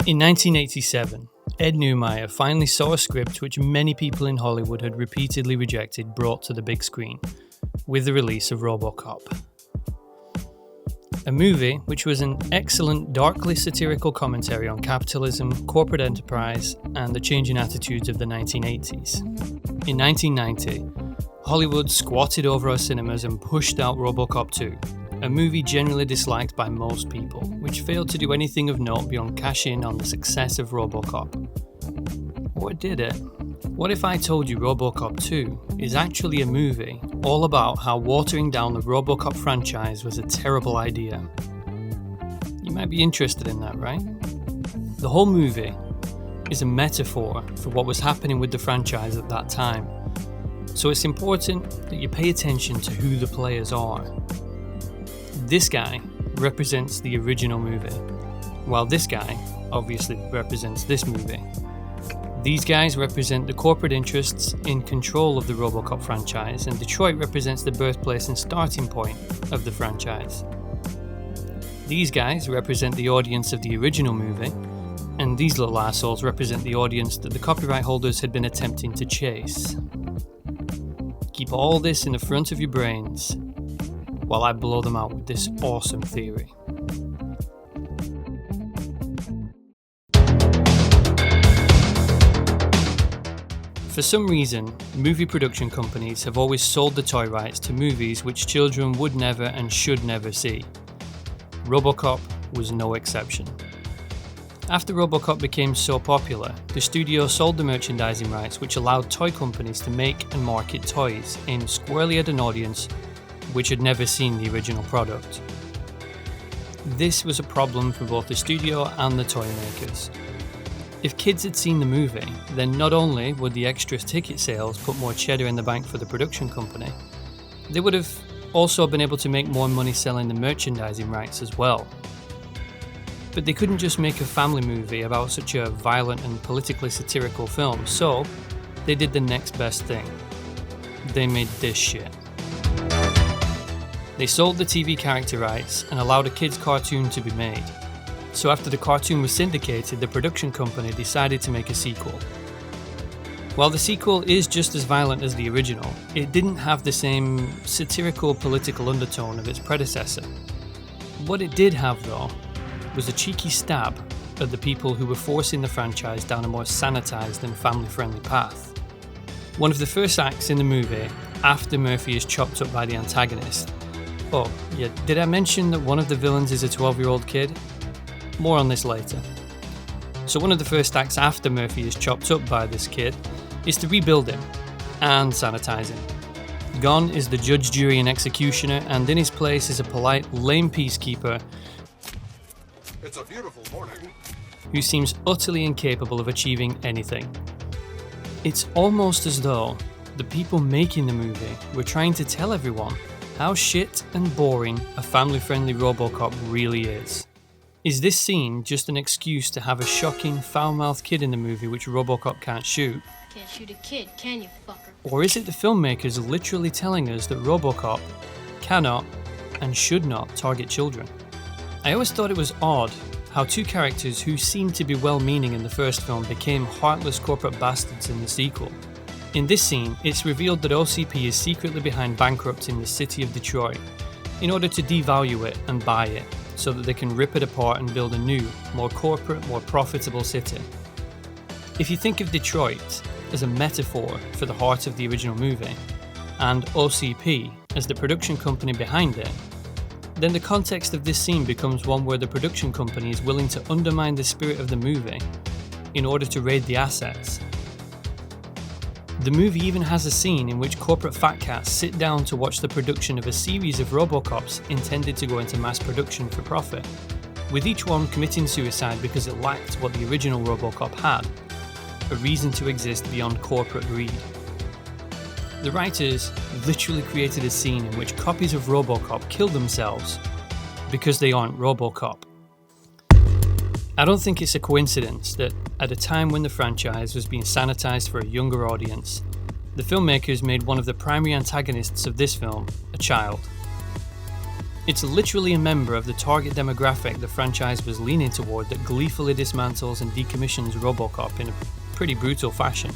In 1987, Ed Neumeyer finally saw a script which many people in Hollywood had repeatedly rejected brought to the big screen, with the release of Robocop. A movie which was an excellent, darkly satirical commentary on capitalism, corporate enterprise, and the changing attitudes of the 1980s. In 1990, Hollywood squatted over our cinemas and pushed out Robocop 2, a movie generally disliked by most people, which failed to do anything of note beyond cash in on the success of Robocop. Or did it? What if I told you Robocop 2 is actually a movie all about how watering down the Robocop franchise was a terrible idea? You might be interested in that, right? The whole movie is a metaphor for what was happening with the franchise at that time, so it's important that you pay attention to who the players are. This guy represents the original movie, while this guy obviously represents this movie. These guys represent the corporate interests in control of the Robocop franchise, and Detroit represents the birthplace and starting point of the franchise. These guys represent the audience of the original movie, and these little assholes represent the audience that the copyright holders had been attempting to chase. Keep all this in the front of your brains while I blow them out with this awesome theory. For some reason, movie production companies have always sold the toy rights to movies which children would never and should never see. Robocop was no exception. After Robocop became so popular, the studio sold the merchandising rights which allowed toy companies to make and market toys aimed squarely at an audience which had never seen the original product. This was a problem for both the studio and the toy makers. If kids had seen the movie, then not only would the extra ticket sales put more cheddar in the bank for the production company, they would have also been able to make more money selling the merchandising rights as well. But they couldn't just make a family movie about such a violent and politically satirical film, so they did the next best thing. They made this shit. They sold the TV character rights and allowed a kids' cartoon to be made. So after the cartoon was syndicated, the production company decided to make a sequel. While the sequel is just as violent as the original, it didn't have the same satirical political undertone of its predecessor. What it did have, though, was a cheeky stab at the people who were forcing the franchise down a more sanitized and family-friendly path. One of the first acts in the movie, after Murphy is chopped up by the antagonist. Oh, yeah, did I mention that one of the villains is a 12-year-old kid? More on this later. So one of the first acts after Murphy is chopped up by this kid is to rebuild him and sanitize him. Gone is the judge, jury and executioner, and in his place is a polite, lame peacekeeper It's a beautiful morning. Who seems utterly incapable of achieving anything. It's almost as though the people making the movie were trying to tell everyone how shit and boring a family-friendly Robocop really is. Is this scene just an excuse to have a shocking, foul-mouthed kid in the movie which Robocop can't shoot? Can't shoot a kid, can you, fucker? Or is it the filmmakers literally telling us that Robocop cannot and should not target children? I always thought it was odd how two characters who seemed to be well-meaning in the first film became heartless corporate bastards in the sequel. In this scene, it's revealed that OCP is secretly behind bankrupting the city of Detroit in order to devalue it and buy it, so that they can rip it apart and build a new, more corporate, more profitable city. If you think of Detroit as a metaphor for the heart of the original movie, and OCP as the production company behind it, then the context of this scene becomes one where the production company is willing to undermine the spirit of the movie in order to raid the assets. The movie even has a scene in which corporate fat cats sit down to watch the production of a series of Robocops intended to go into mass production for profit, with each one committing suicide because it lacked what the original Robocop had, a reason to exist beyond corporate greed. The writers literally created a scene in which copies of Robocop kill themselves because they aren't Robocop. I don't think it's a coincidence that at a time when the franchise was being sanitized for a younger audience, the filmmakers made one of the primary antagonists of this film a child. It's literally a member of the target demographic the franchise was leaning toward that gleefully dismantles and decommissions Robocop in a pretty brutal fashion.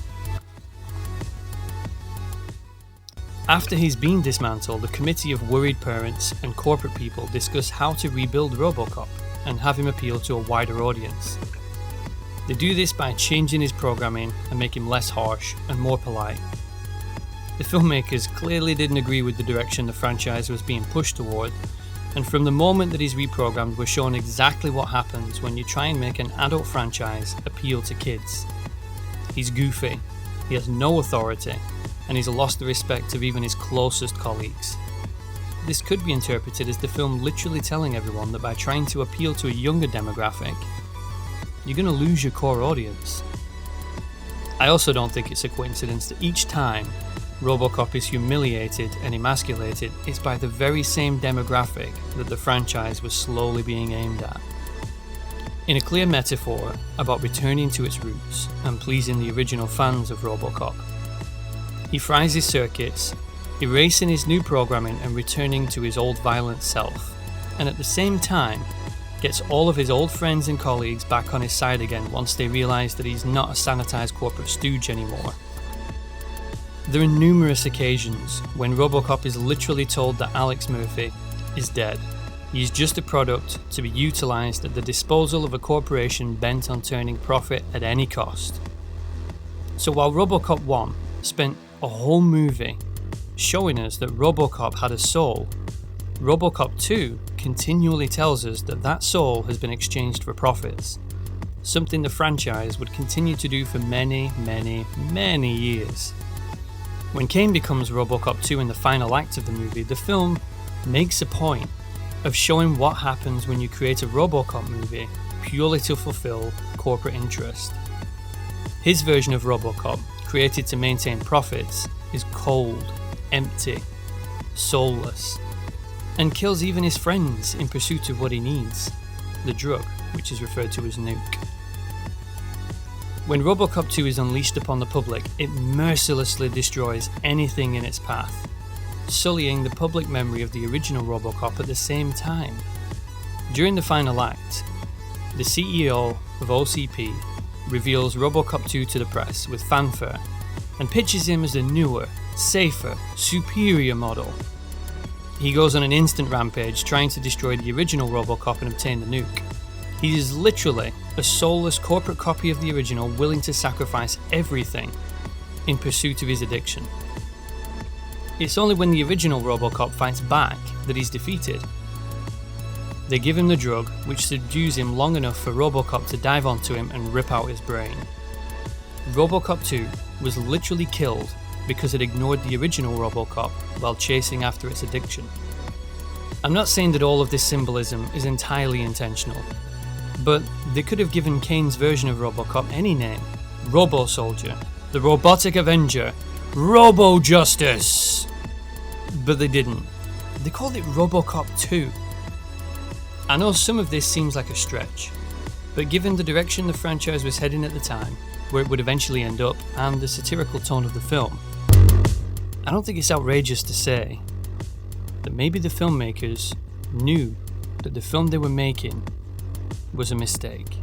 After he's been dismantled, a committee of worried parents and corporate people discuss how to rebuild Robocop and have him appeal to a wider audience. They do this by changing his programming and make him less harsh and more polite. The filmmakers clearly didn't agree with the direction the franchise was being pushed toward, and from the moment that he's reprogrammed, we're shown exactly what happens when you try and make an adult franchise appeal to kids. He's goofy, he has no authority, and he's lost the respect of even his closest colleagues. This could be interpreted as the film literally telling everyone that by trying to appeal to a younger demographic, you're going to lose your core audience. I also don't think it's a coincidence that each time Robocop is humiliated and emasculated, it's by the very same demographic that the franchise was slowly being aimed at. In a clear metaphor about returning to its roots and pleasing the original fans of Robocop, he fries his circuits, erasing his new programming and returning to his old violent self, and at the same time gets all of his old friends and colleagues back on his side again once they realise that he's not a sanitised corporate stooge anymore. There are numerous occasions when Robocop is literally told that Alex Murphy is dead. He is just a product to be utilised at the disposal of a corporation bent on turning profit at any cost. So while Robocop 1 spent a whole movie showing us that Robocop had a soul, Robocop 2 continually tells us that that soul has been exchanged for profits, something the franchise would continue to do for many, many, many years. When Kane becomes Robocop 2 in the final act of the movie, the film makes a point of showing what happens when you create a Robocop movie purely to fulfill corporate interest. His version of Robocop, created to maintain profits, is cold, empty, soulless, and kills even his friends in pursuit of what he needs, the drug, which is referred to as nuke. When Robocop 2 is unleashed upon the public, it mercilessly destroys anything in its path, sullying the public memory of the original Robocop at the same time. During the final act, the CEO of OCP reveals Robocop 2 to the press with fanfare and pitches him as a newer, safer, superior model. He goes on an instant rampage trying to destroy the original Robocop and obtain the nuke. He is literally a soulless corporate copy of the original, willing to sacrifice everything in pursuit of his addiction. It's only when the original Robocop fights back that he's defeated. They give him the drug, which subdues him long enough for Robocop to dive onto him and rip out his brain. Robocop 2 was literally killed because it ignored the original Robocop while chasing after its addiction. I'm not saying that all of this symbolism is entirely intentional, but they could have given Kane's version of Robocop any name. Robo-Soldier, the Robotic Avenger, Robo-Justice! But they didn't. They called it Robocop 2. I know some of this seems like a stretch, but given the direction the franchise was heading at the time, where it would eventually end up, and the satirical tone of the film, I don't think it's outrageous to say that maybe the filmmakers knew that the film they were making was a mistake.